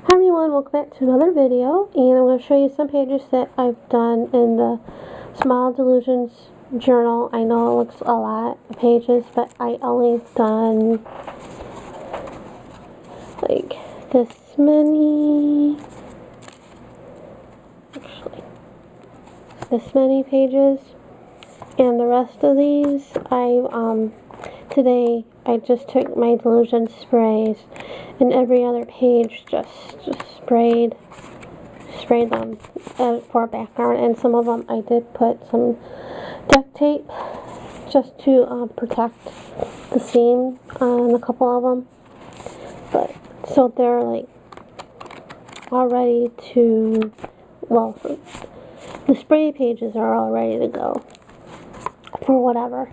Hi everyone, welcome back to another video, and I'm going to show you some pages that I've done in the Small Delusions journal. I know it looks a lot of pages, but I only done like this many pages, and the rest of these today I just took my delusion sprays and every other page just sprayed them for background, and some of them I did put some duct tape just to protect the seam on a couple of them, but so they're like all ready to, well, the spray pages are all ready to go for whatever.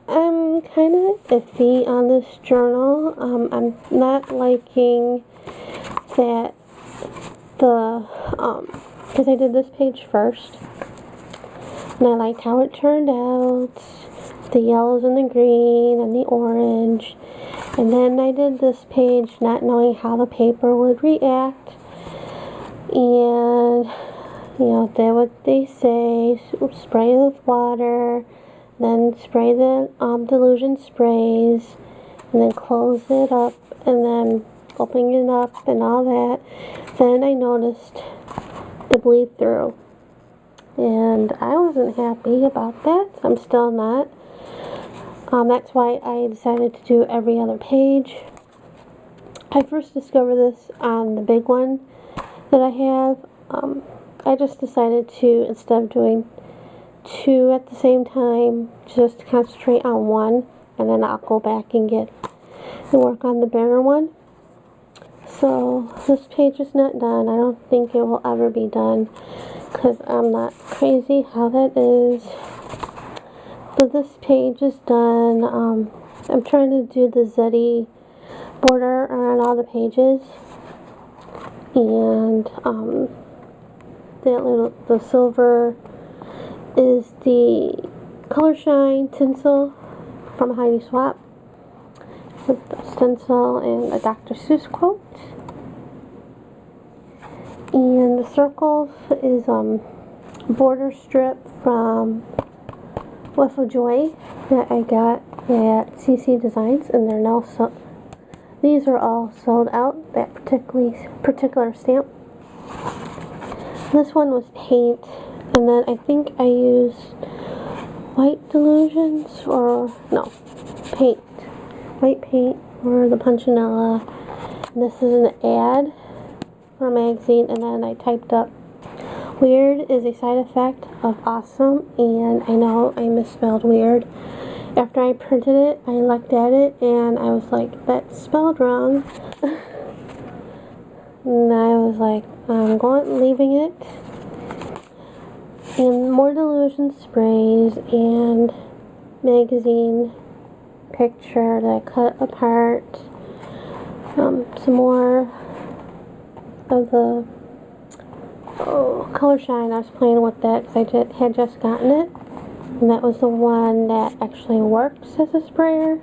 I'm kind of iffy on this journal. I'm not liking that because I did this page first, and I liked how it turned out, the yellows and the green and the orange, and then I did this page not knowing how the paper would react, and you know, did what they say, spray with water, then spray the delusion sprays, and then close it up, and then open it up and all that. Then I noticed the bleed through, and I wasn't happy about that. I'm still not. That's why I decided to do every other page. I first discovered this on the big one that I have. I just decided to, instead of doing two at the same time, just concentrate on one, and then I'll go back and work on the bigger one. So this page is not done. I don't think it will ever be done because I'm not crazy how that is. But this page is done. I'm trying to do the Zeddy border around all the pages, and the silver is the Color Shine tinsel from Heidi Swap with a stencil and a Dr. Seuss quote. And the circles is border strip from Whiff of Joy that I got at CC Designs, and they're now these are all sold out, that particular stamp. This one was paint, and then I think I used white delusions, or no, paint. White paint for the Punchinella. And this is an ad for a magazine, and then I typed up weird is a side effect of awesome, and I know I misspelled weird. After I printed it, I looked at it and I was like, that's spelled wrong. And I was like, I'm leaving it. And more delusion sprays and magazine picture that I cut apart. Some more of the Color Shine. I was playing with that because I had just gotten it, and that was the one that actually works as a sprayer.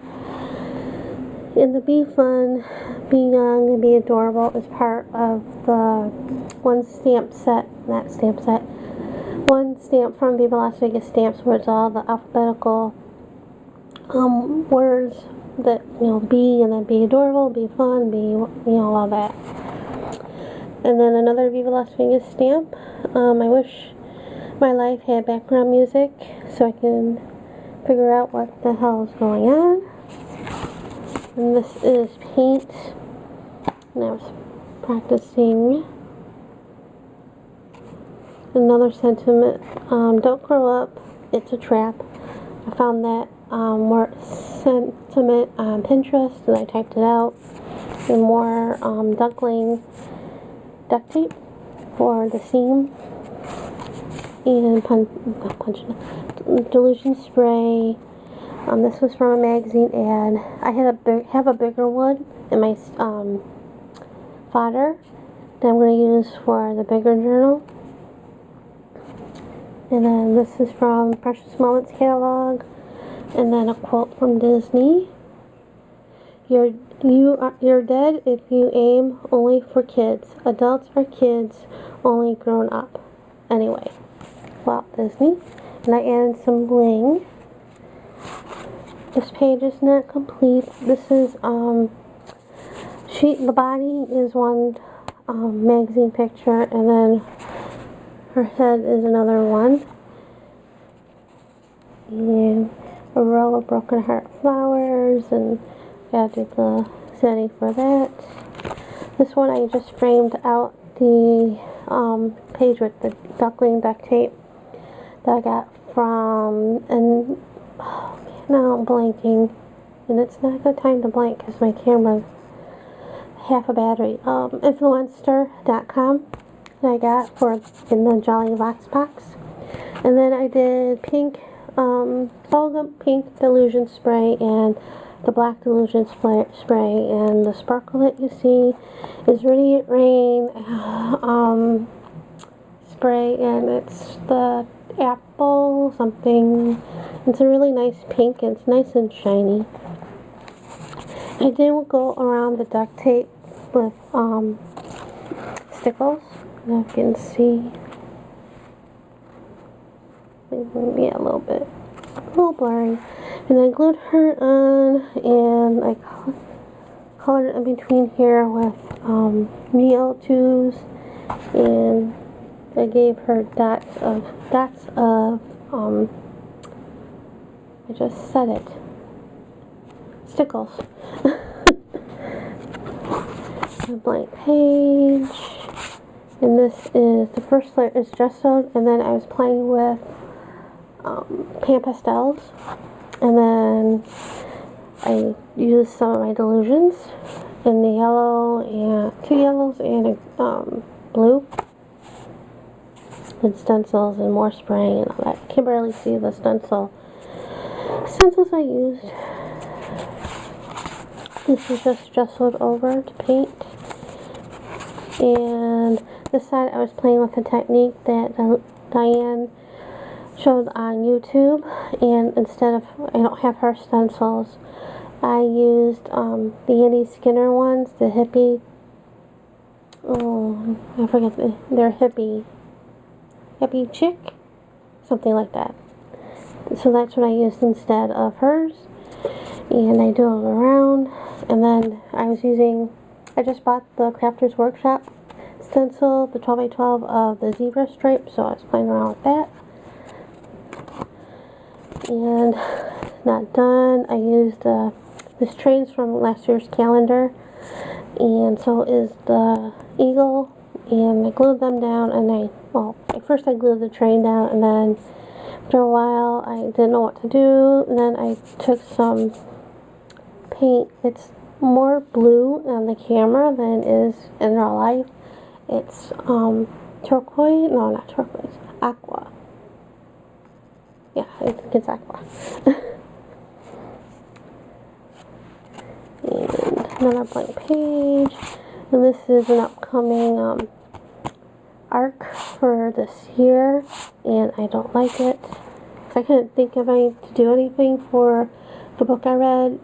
And the Be Fun, Be Young, and Be Adorable is part of the one stamp from Viva Las Vegas Stamps, where it's all the alphabetical words that, you know, be, and then be adorable, be fun, be, you know, all that. And then another Viva Las Vegas stamp. I wish my life had background music so I can figure out what the hell is going on. And this is paint, and I was practicing another sentiment. Don't grow up, it's a trap. I found that more sentiment on Pinterest, and I typed it out. And more duckling duct tape for the seam, and delusion spray. This was from a magazine ad. I have a bigger one in my fodder that I'm going to use for the bigger journal. And then this is from Precious Moments catalog, and then a quote from Disney. You're dead if you aim only for kids. Adults are kids, only grown up. Anyway, Walt Disney. And I added some bling. This page is not complete. This is the body is one magazine picture, and then her head is another one. And a row of broken heart flowers, and added the setting for that. This one I just framed out the page with the duckling duct tape that I got from, and oh man, now I'm blanking, and it's not a good time to blank because my camera's half a battery. Influencer.com that I got in the Jolly Box box. And then I did pink, all the pink dylusion spray and the black dylusion spray, and the sparkle that you see is Radiant Rain spray, and it's the apple something. It's a really nice pink, and it's nice and shiny. I did go around the duct tape with stickles, and you can see, yeah, a little bit, a little blurry. And I glued her on, and I colored it in between here with Neo2s, and I gave her dots of I just said it, stickles. A blank page, and this is the first layer is gessoed, and then I was playing with pan pastels, and then I used some of my dylusions in the yellow, and 2 yellows and a blue, and stencils and more spraying and all that. I can barely see the stencils I used. This is just gessoed over to paint. And this side I was playing with a technique that Diane showed on YouTube, and instead of, I don't have her stencils, I used the Annie Skinner ones, the hippie, I forget, they're hippie chick, something like that. So that's what I used instead of hers, and I do it around. And then I just bought the Crafters Workshop stencil, the 12x12 of the zebra stripe, so I was playing around with that. And not done. I used this train's from last year's calendar, and so is the eagle, and I glued them down, and at first I glued the train down, and then after a while I didn't know what to do, and then I took some paint. It's more blue on the camera than it is in real life. It's turquoise, no, not turquoise, aqua. Yeah, I think it's aqua. And another blank page, and this is an upcoming arc for this year, and I don't like it. I couldn't think of to do anything for the book I read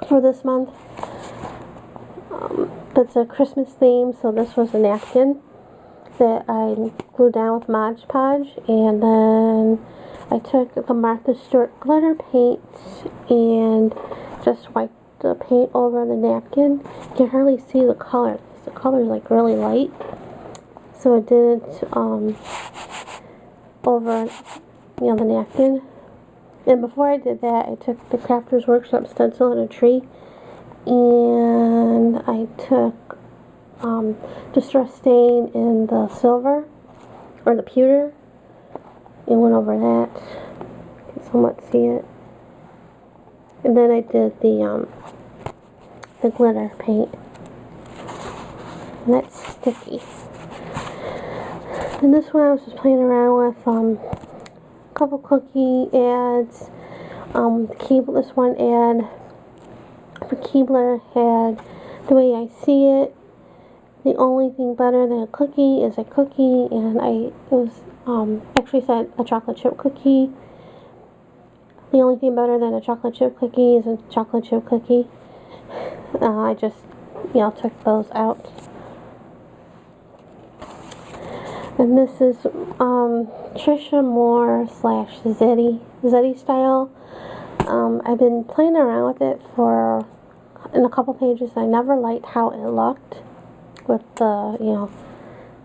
for this month. It's a Christmas theme, so this was a napkin that I glued down with Mod Podge, and then I took the Martha Stewart glitter paint and just wiped the paint over the napkin. You can hardly see the color. The color is like really light, so I did it over the napkin. And before I did that, I took the Crafters Workshop stencil in a tree, and I took Distress Stain in the silver, or the pewter, and went over that. You can somewhat see it. And then I did the glitter paint, and that's sticky. And this one I was just playing around with a couple cookie ads. This one ad for Keebler had The Way I See It. The only thing better than a cookie is a cookie, and it was actually said a chocolate chip cookie. The only thing better than a chocolate chip cookie is a chocolate chip cookie. I just, took those out. And this is Trisha Moore / Zeddy style. I've been playing around with it in a couple pages. I never liked how it looked with the,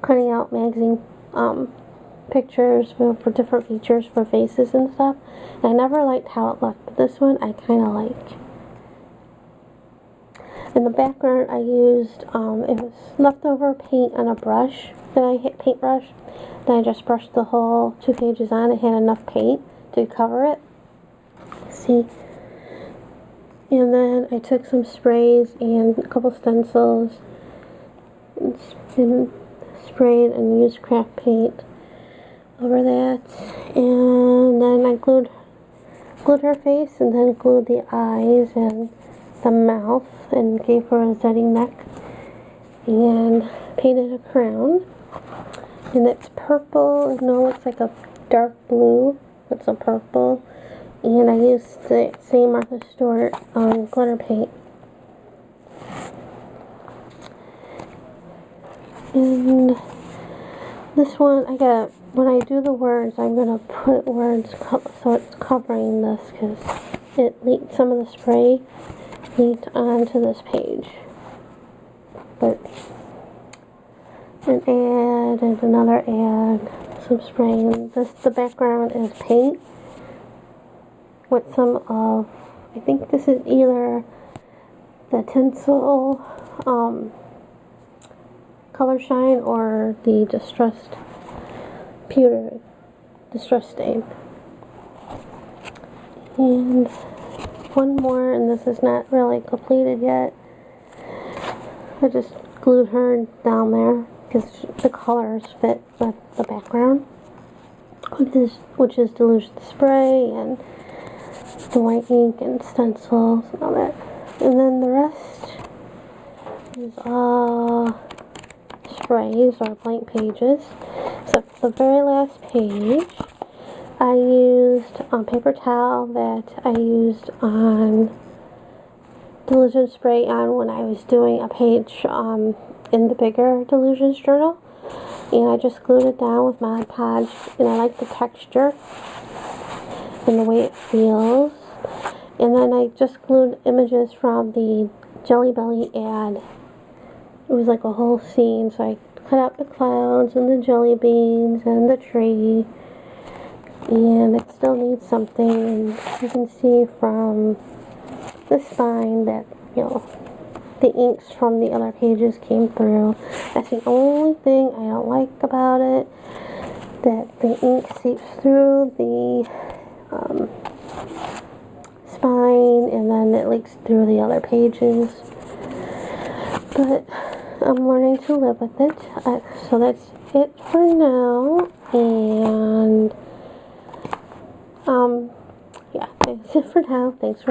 cutting out magazine pictures for different features for faces and stuff. And I never liked how it looked, but this one I kind of like. In the background I used, it was leftover paint on a brush that I hit, paintbrush. Then I just brushed the whole 2 pages on. It had enough paint to cover it. See? And then I took some sprays and a couple stencils and sprayed and used craft paint over that. And then I glued her face and then glued the eyes and the mouth and gave her a Zeddy neck and painted a crown. And it's purple. No, it looks like a dark blue. It's a purple. And I used the same Martha Stewart glitter paint. And this one, when I do the words, I'm going to put words so it's covering this because it leaked, some of the spray leaked onto this page. But an ad and another ad, some spray, and the background is paint with some of, I think this is either the tinsel color shine or the distressed stain. And one more, and this is not really completed yet. I just glued her down there because the colors fit with the background, which is dylusion spray and the white ink and stencils and all that. And then the rest is all sprays or blank pages. Except for the very last page, I used paper towel that I used on dylusion spray on when I was doing a page in the bigger Dylusions journal. And I just glued it down with Mod Podge, and I like the texture and the way it feels. And then I just glued images from the Jelly Belly ad. It was like a whole scene, so I cut out the clouds and the jelly beans and the tree. And it still needs something, and you can see from the spine that, the inks from the other pages came through. That's the only thing I don't like about it, that the ink seeps through the spine and then it leaks through the other pages. But I'm learning to live with it. So that's it for now. And yeah, that's it for now. Thanks for